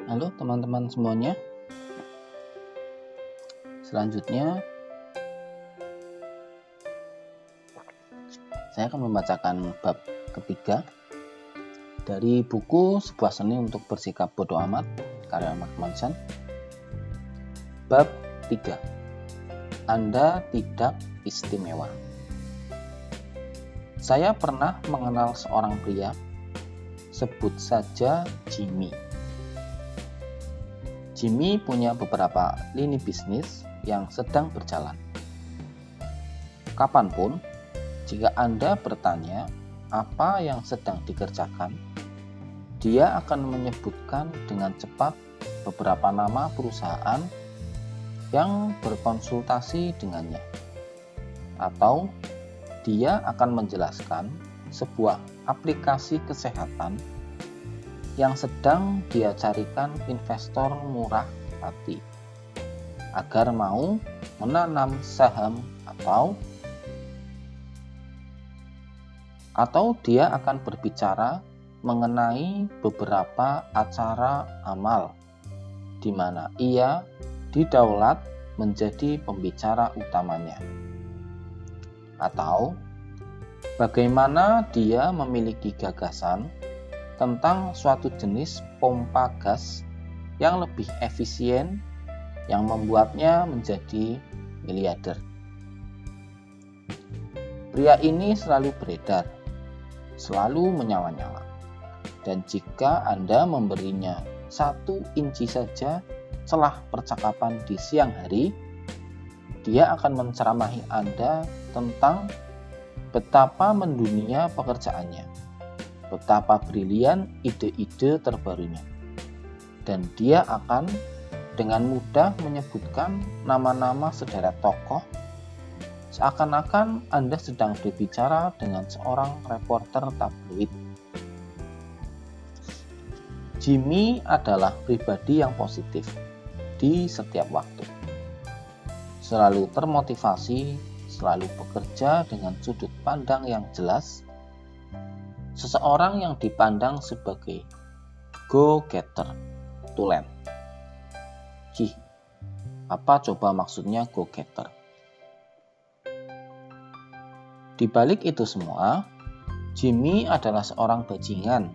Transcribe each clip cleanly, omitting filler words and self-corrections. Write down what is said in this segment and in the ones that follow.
Halo teman-teman semuanya. Selanjutnya saya akan membacakan bab ketiga dari buku Sebuah Seni untuk Bersikap Bodoh Amat karya Mark Manson. Bab 3. Anda tidak istimewa. Saya pernah mengenal seorang pria, sebut saja Jimmy. Jimmy punya beberapa lini bisnis yang sedang berjalan. Kapanpun, jika Anda bertanya apa yang sedang dikerjakan, dia akan menyebutkan dengan cepat beberapa nama perusahaan yang berkonsultasi dengannya. Atau dia akan menjelaskan sebuah aplikasi kesehatan yang sedang dia carikan investor murah hati agar mau menanam saham, atau dia akan berbicara mengenai beberapa acara amal di mana ia didaulat menjadi pembicara utamanya, atau bagaimana dia memiliki gagasan tentang suatu jenis pompa gas yang lebih efisien yang membuatnya menjadi miliarder. Pria ini selalu beredar, selalu menyala-nyala, dan jika Anda memberinya 1 inci saja celah percakapan di siang hari, dia akan menceramahi Anda tentang betapa mendunia pekerjaannya, betapa brilian ide-ide terbarunya, dan dia akan dengan mudah menyebutkan nama-nama sederet tokoh seakan-akan Anda sedang berbicara dengan seorang reporter tabloid. Jimmy adalah pribadi yang positif di setiap waktu, selalu termotivasi, selalu bekerja dengan sudut pandang yang jelas. Seseorang yang dipandang sebagai go-getter, tulen. Apa coba maksudnya go-getter? Di balik itu semua, Jimmy adalah seorang bajingan.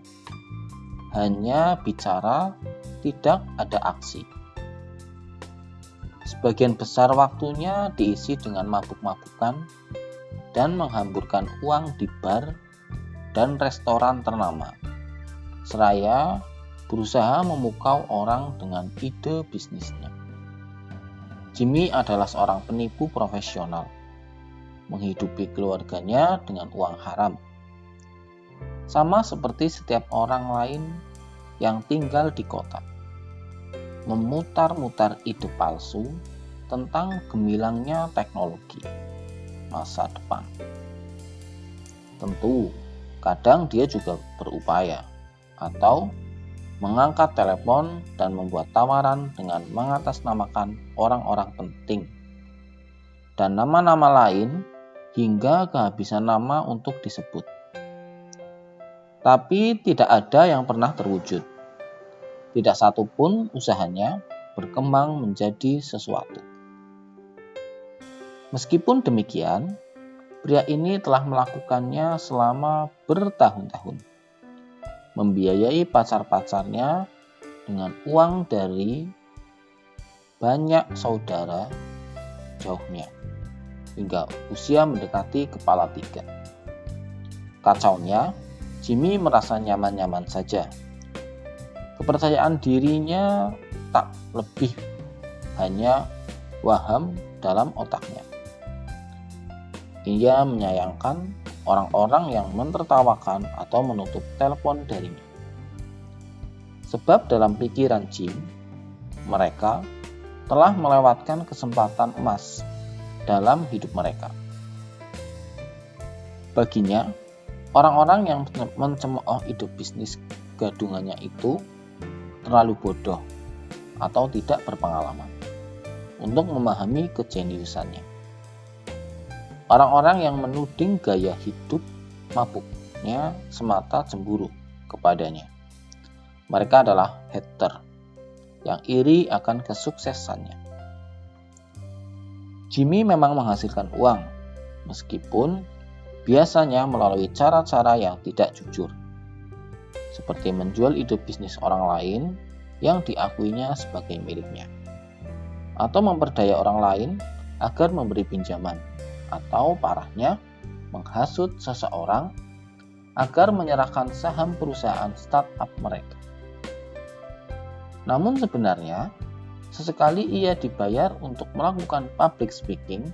Hanya bicara, tidak ada aksi. Sebagian besar waktunya diisi dengan mabuk-mabukan dan menghamburkan uang di bar dan restoran ternama, seraya berusaha memukau orang dengan ide bisnisnya. Jimmy adalah seorang penipu profesional, menghidupi keluarganya dengan uang haram. Sama seperti setiap orang lain yang tinggal di kota, memutar-mutar ide palsu tentang gemilangnya teknologi masa depan. Tentu, kadang dia juga berupaya atau mengangkat telepon dan membuat tawaran dengan mengatasnamakan orang-orang penting dan nama-nama lain hingga kehabisan nama untuk disebut. Tapi tidak ada yang pernah terwujud. Tidak satu pun usahanya berkembang menjadi sesuatu. Meskipun demikian, pria ini telah melakukannya selama bertahun-tahun, membiayai pacar-pacarnya dengan uang dari banyak saudara jauhnya, hingga usia mendekati kepala 3. Kacaunya, Jimmy merasa nyaman-nyaman saja. Kepercayaan dirinya tak lebih hanya waham dalam otaknya. Ia menyayangkan orang-orang yang menertawakan atau menutup telepon darinya. Sebab dalam pikiran Jim, mereka telah melewatkan kesempatan emas dalam hidup mereka. Baginya, orang-orang yang mencemooh ide bisnis gadungannya itu terlalu bodoh atau tidak berpengalaman untuk memahami kejeniusannya. Orang-orang yang menuding gaya hidup mabuknya semata cemburu kepadanya. Mereka adalah hater yang iri akan kesuksesannya. Jimmy memang menghasilkan uang, meskipun biasanya melalui cara-cara yang tidak jujur, seperti menjual ide bisnis orang lain yang diakuinya sebagai miliknya, atau memperdaya orang lain agar memberi pinjaman, atau parahnya, menghasut seseorang agar menyerahkan saham perusahaan startup mereka. Namun sebenarnya, sesekali ia dibayar untuk melakukan public speaking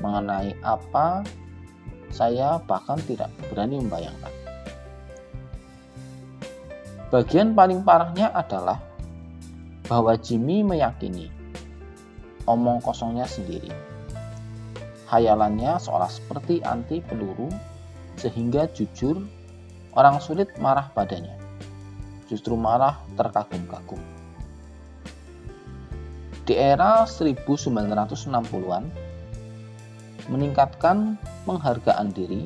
mengenai apa saya bahkan tidak berani membayangkan. Bagian paling parahnya adalah bahwa Jimmy meyakini omong kosongnya sendiri. Hayalannya seolah seperti anti peluru, sehingga jujur orang sulit marah padanya, justru malah terkagum-kagum. Di era 1960-an, meningkatkan penghargaan diri,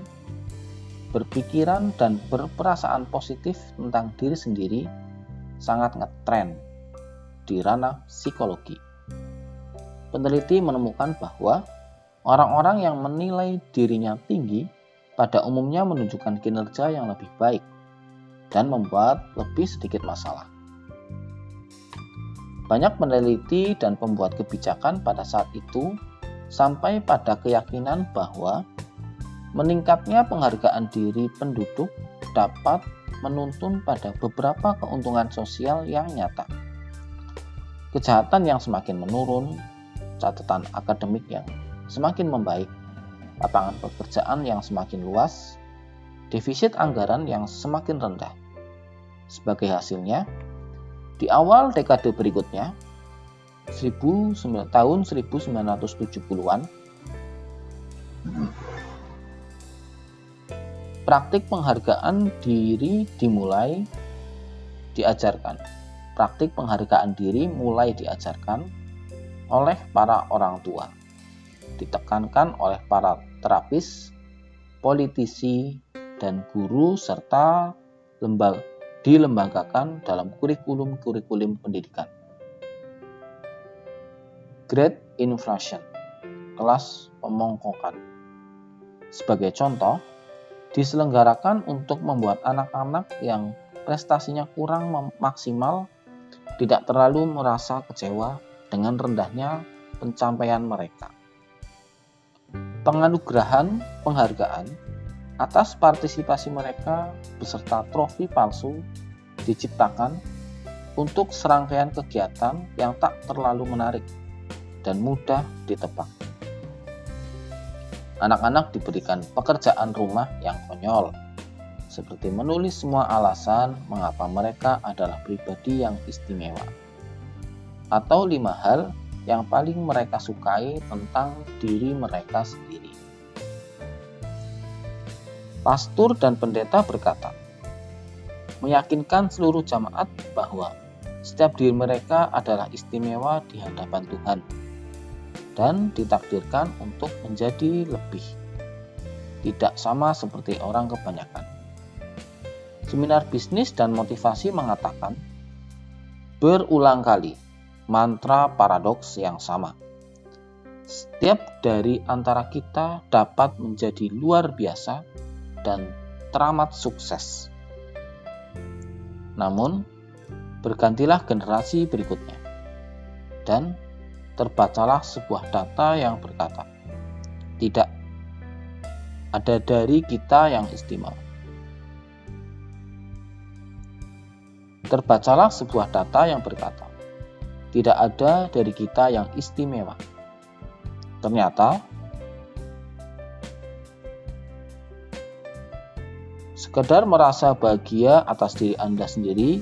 berpikiran dan berperasaan positif tentang diri sendiri sangat ngetren di ranah psikologi. Peneliti menemukan bahwa orang-orang yang menilai dirinya tinggi pada umumnya menunjukkan kinerja yang lebih baik dan membuat lebih sedikit masalah. Banyak peneliti dan pembuat kebijakan pada saat itu sampai pada keyakinan bahwa meningkatnya penghargaan diri penduduk dapat menuntun pada beberapa keuntungan sosial yang nyata. Kejahatan yang semakin menurun, catatan akademik yang semakin membaik, lapangan pekerjaan yang semakin luas, defisit anggaran yang semakin rendah. Sebagai hasilnya, di awal dekade berikutnya, tahun 1970-an, praktik penghargaan diri mulai diajarkan oleh para orang tua, ditekankan oleh para terapis, politisi, dan guru, serta dilembagakan dalam kurikulum pendidikan. Great Inflation, kelas pemongkokan. Sebagai contoh, diselenggarakan untuk membuat anak-anak yang prestasinya kurang maksimal tidak terlalu merasa kecewa dengan rendahnya pencapaian mereka. Penganugerahan penghargaan atas partisipasi mereka beserta trofi palsu diciptakan untuk serangkaian kegiatan yang tak terlalu menarik dan mudah ditebak. Anak-anak diberikan pekerjaan rumah yang konyol, seperti menulis semua alasan mengapa mereka adalah pribadi yang istimewa, atau 5 hal yang paling mereka sukai tentang diri mereka sendiri. Pastor dan pendeta berkata, meyakinkan seluruh jemaat bahwa setiap diri mereka adalah istimewa di hadapan Tuhan dan ditakdirkan untuk menjadi lebih, tidak sama seperti orang kebanyakan. Seminar bisnis dan motivasi mengatakan berulang kali mantra paradoks yang sama. Setiap dari antara kita dapat menjadi luar biasa dan teramat sukses. Namun, bergantilah generasi berikutnya dan terbacalah sebuah data yang berkata, tidak ada dari kita yang istimewa. Terbacalah sebuah data yang berkata, tidak ada dari kita yang istimewa. Ternyata, sekedar merasa bahagia atas diri Anda sendiri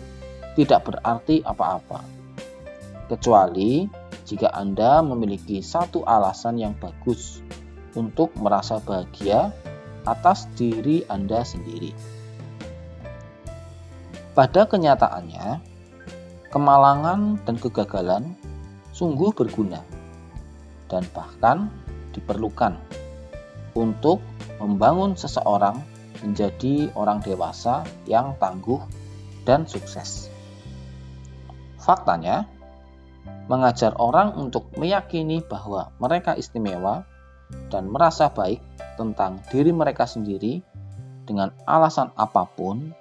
tidak berarti apa-apa, kecuali jika Anda memiliki satu alasan yang bagus untuk merasa bahagia atas diri Anda sendiri. Pada kenyataannya, kemalangan dan kegagalan sungguh berguna dan bahkan diperlukan untuk membangun seseorang menjadi orang dewasa yang tangguh dan sukses. Faktanya, mengajar orang untuk meyakini bahwa mereka istimewa dan merasa baik tentang diri mereka sendiri dengan alasan apapun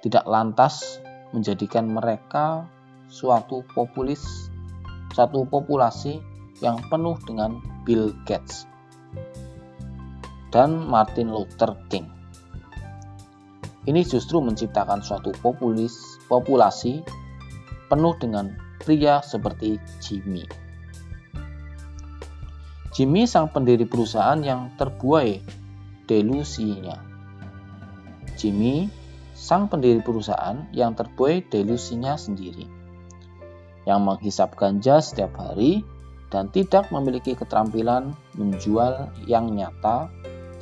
tidak lantas menjadikan mereka suatu populasi yang penuh dengan Bill Gates dan Martin Luther King. Ini justru menciptakan suatu populasi penuh dengan pria seperti Jimmy. Jimmy sang pendiri perusahaan yang terbuai delusinya. Jimmy sang pendiri perusahaan yang terbuai delusinya sendiri, yang menghisap ganja setiap hari dan tidak memiliki keterampilan menjual yang nyata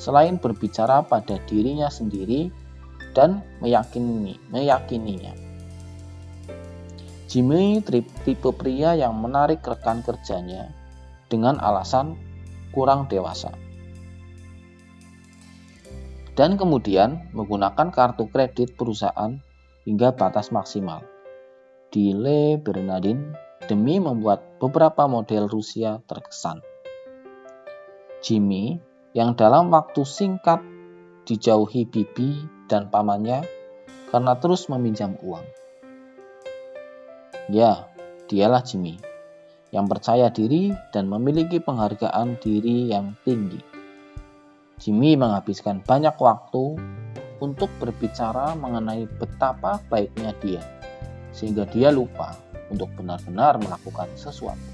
selain berbicara pada dirinya sendiri dan meyakininya. Jimmy tipe pria yang menarik rekan kerjanya dengan alasan kurang dewasa, dan kemudian menggunakan kartu kredit perusahaan hingga batas maksimal di Le Bernardin demi membuat beberapa model Rusia terkesan. Jimmy yang dalam waktu singkat dijauhi bibi dan pamannya karena terus meminjam uang. Ya, dialah Jimmy yang percaya diri dan memiliki penghargaan diri yang tinggi. Jimmy menghabiskan banyak waktu untuk berbicara mengenai betapa baiknya dia, sehingga dia lupa untuk benar-benar melakukan sesuatu.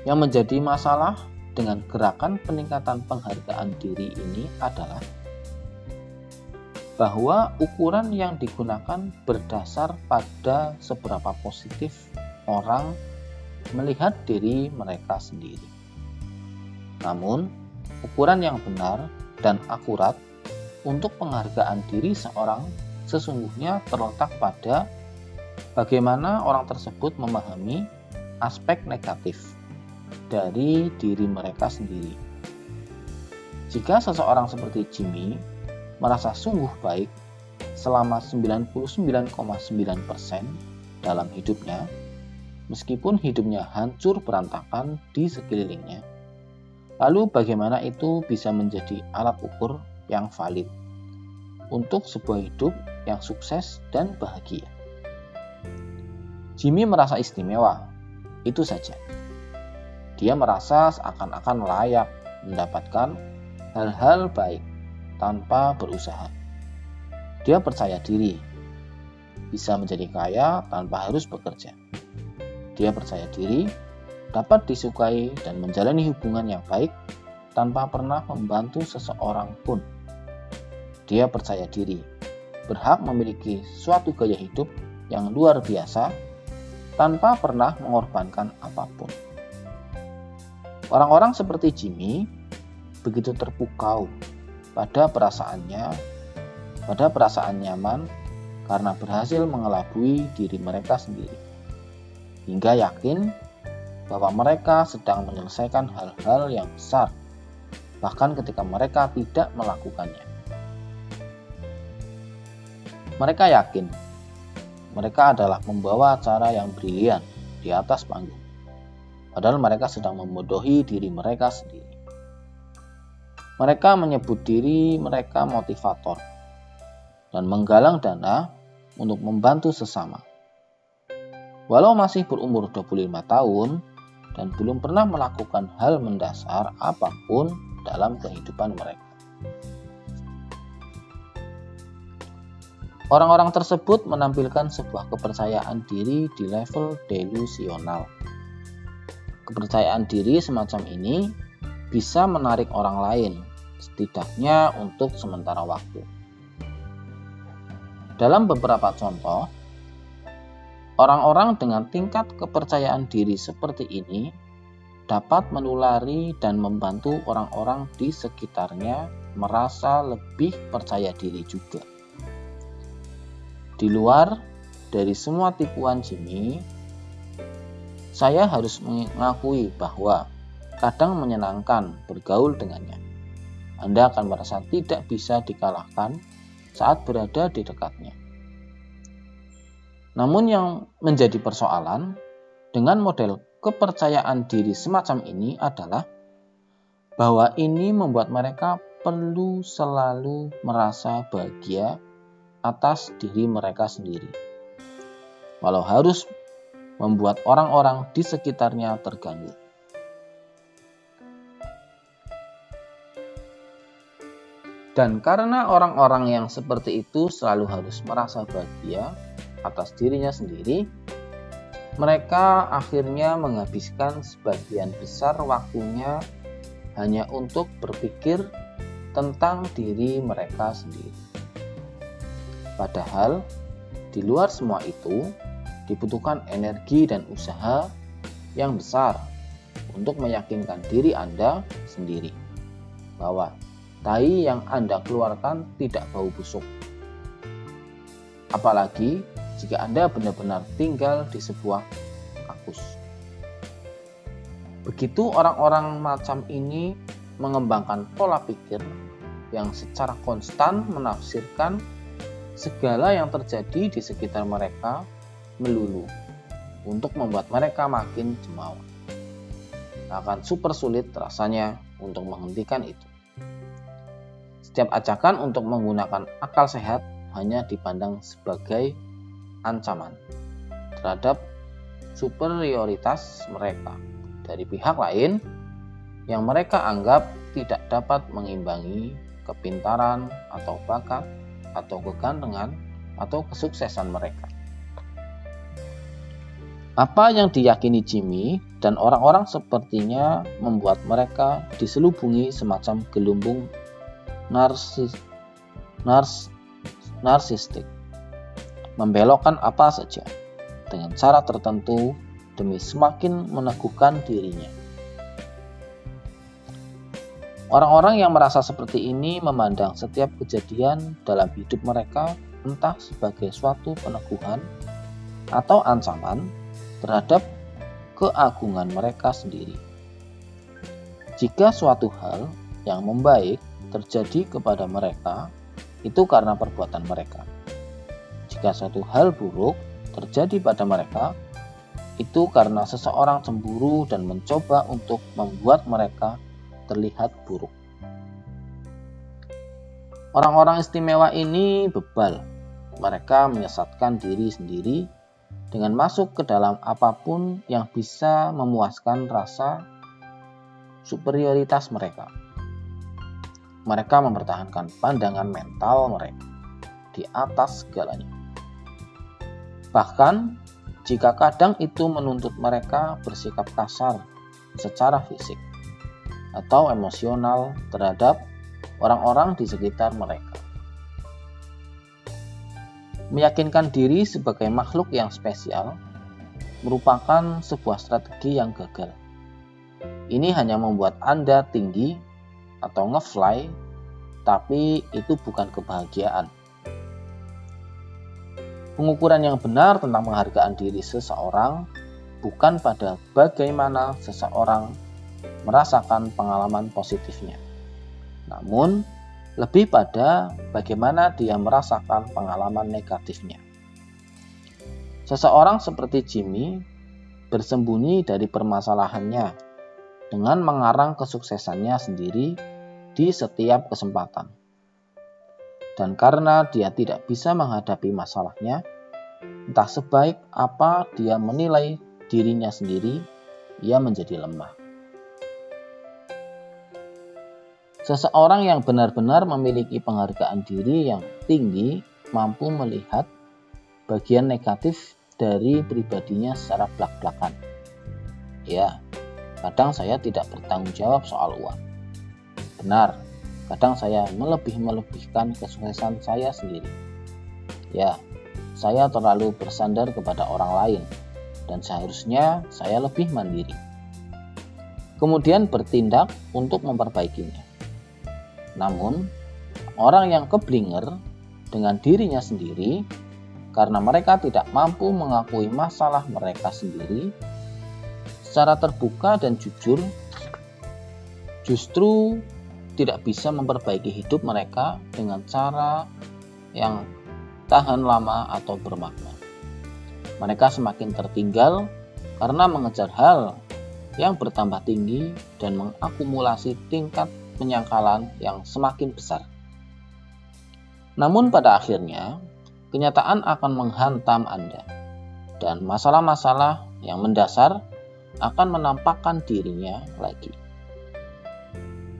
Yang menjadi masalah dengan gerakan peningkatan penghargaan diri ini adalah bahwa ukuran yang digunakan berdasar pada seberapa positif orang melihat diri mereka sendiri. Namun, ukuran yang benar dan akurat untuk penghargaan diri seorang sesungguhnya terletak pada bagaimana orang tersebut memahami aspek negatif dari diri mereka sendiri. Jika seseorang seperti Jimmy merasa sungguh baik selama 99,9% dalam hidupnya, meskipun hidupnya hancur berantakan di sekelilingnya, lalu bagaimana itu bisa menjadi alat ukur yang valid untuk sebuah hidup yang sukses dan bahagia? Jimmy merasa istimewa, itu saja. Dia merasa seakan-akan layak mendapatkan hal-hal baik tanpa berusaha. Dia percaya diri, bisa menjadi kaya tanpa harus bekerja. Dia percaya diri, dapat disukai dan menjalani hubungan yang baik tanpa pernah membantu seseorang pun. Dia percaya diri, berhak memiliki suatu gaya hidup yang luar biasa tanpa pernah mengorbankan apapun. Orang-orang seperti Jimmy begitu terpukau pada perasaan nyaman karena berhasil mengelabui diri mereka sendiri, hingga yakin bahwa mereka sedang menyelesaikan hal-hal yang besar, bahkan ketika mereka tidak melakukannya. Mereka yakin mereka adalah membawa acara yang brilian di atas panggung, padahal mereka sedang membodohi diri mereka sendiri. Mereka menyebut diri mereka motivator dan menggalang dana untuk membantu sesama. Walau masih berumur 25 tahun dan belum pernah melakukan hal mendasar apapun dalam kehidupan mereka. Orang-orang tersebut menampilkan sebuah kepercayaan diri di level delusional. Kepercayaan diri semacam ini bisa menarik orang lain, setidaknya untuk sementara waktu. Dalam beberapa contoh, orang-orang dengan tingkat kepercayaan diri seperti ini dapat menulari dan membantu orang-orang di sekitarnya merasa lebih percaya diri juga. Di luar dari semua tipuan Jimmy, saya harus mengakui bahwa kadang menyenangkan bergaul dengannya. Anda akan merasa tidak bisa dikalahkan saat berada di dekatnya. Namun yang menjadi persoalan dengan model kepercayaan diri semacam ini adalah bahwa ini membuat mereka perlu selalu merasa bahagia atas diri mereka sendiri, walau harus membuat orang-orang di sekitarnya terganggu. Dan karena orang-orang yang seperti itu selalu harus merasa bahagia atas dirinya sendiri, mereka akhirnya menghabiskan sebagian besar waktunya hanya untuk berpikir tentang diri mereka sendiri. Padahal di luar semua itu dibutuhkan energi dan usaha yang besar untuk meyakinkan diri Anda sendiri bahwa tai yang Anda keluarkan tidak bau busuk. Apalagi jika Anda benar-benar tinggal di sebuah kampus. Begitu orang-orang macam ini mengembangkan pola pikir yang secara konstan menafsirkan segala yang terjadi di sekitar mereka melulu untuk membuat mereka makin jemawa. Akan super sulit rasanya untuk menghentikan itu. Setiap ajakan untuk menggunakan akal sehat hanya dipandang sebagai ancaman terhadap superioritas mereka dari pihak lain yang mereka anggap tidak dapat mengimbangi kepintaran atau bakat atau kegantengan atau kesuksesan mereka. Apa yang diyakini Jimmy dan orang-orang sepertinya membuat mereka diselubungi semacam gelembung narsistik, membelokkan apa saja dengan cara tertentu demi semakin meneguhkan dirinya. Orang-orang yang merasa seperti ini memandang setiap kejadian dalam hidup mereka entah sebagai suatu peneguhan atau ancaman terhadap keagungan mereka sendiri. Jika suatu hal yang membaik terjadi kepada mereka, itu karena perbuatan mereka. Jika suatu hal buruk terjadi pada mereka, itu karena seseorang cemburu dan mencoba untuk membuat mereka terlihat buruk. Orang-orang istimewa ini bebal. Mereka menyesatkan diri sendiri dengan masuk ke dalam apapun yang bisa memuaskan rasa superioritas mereka. Mereka mempertahankan pandangan mental mereka di atas segalanya. Bahkan jika kadang itu menuntut mereka bersikap kasar secara fisik atau emosional terhadap orang-orang di sekitar mereka. Meyakinkan diri sebagai makhluk yang spesial merupakan sebuah strategi yang gagal. Ini hanya membuat Anda tinggi atau nge-fly, tapi itu bukan kebahagiaan. Pengukuran yang benar tentang penghargaan diri seseorang bukan pada bagaimana seseorang merasakan pengalaman positifnya, namun lebih pada bagaimana dia merasakan pengalaman negatifnya. Seseorang seperti Jimmy bersembunyi dari permasalahannya dengan mengarang kesuksesannya sendiri di setiap kesempatan. Dan karena dia tidak bisa menghadapi masalahnya, entah sebaik apa dia menilai dirinya sendiri, ia menjadi lemah. Seseorang yang benar-benar memiliki penghargaan diri yang tinggi mampu melihat bagian negatif dari pribadinya secara blak-blakan. Ya, kadang saya tidak bertanggung jawab soal uang. Benar, kadang saya melebih-melebihkan kesuksesan saya sendiri. Ya, saya terlalu bersandar kepada orang lain dan seharusnya saya lebih mandiri. Kemudian bertindak untuk memperbaikinya. Namun, orang yang keblinger dengan dirinya sendiri karena mereka tidak mampu mengakui masalah mereka sendiri secara terbuka dan jujur, justru tidak bisa memperbaiki hidup mereka dengan cara yang tahan lama atau bermakna. Mereka semakin tertinggal karena mengejar hal yang bertambah tinggi dan mengakumulasi tingkat penyangkalan yang semakin besar. Namun pada akhirnya, kenyataan akan menghantam Anda, dan masalah-masalah yang mendasar akan menampakkan dirinya lagi.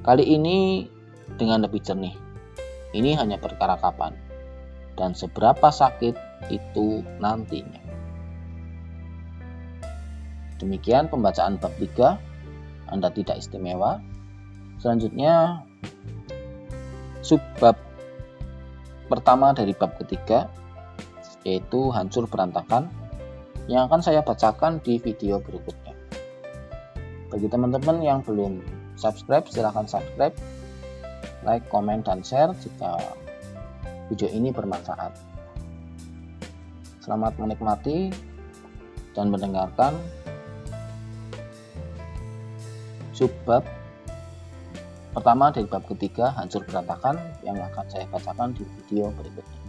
Kali ini dengan lebih jernih. Ini hanya perkara kapan dan seberapa sakit itu nantinya. Demikian pembacaan bab 3. Anda tidak istimewa. Selanjutnya subbab pertama dari bab ketiga, yaitu hancur berantakan, yang akan saya bacakan di video berikutnya. Bagi teman-teman yang belum subscribe, silahkan subscribe, like, komen, dan share jika video ini bermanfaat. Selamat menikmati dan mendengarkan subbab pertama dari bab ketiga, hancur berantakan, yang akan saya bacakan di video berikutnya.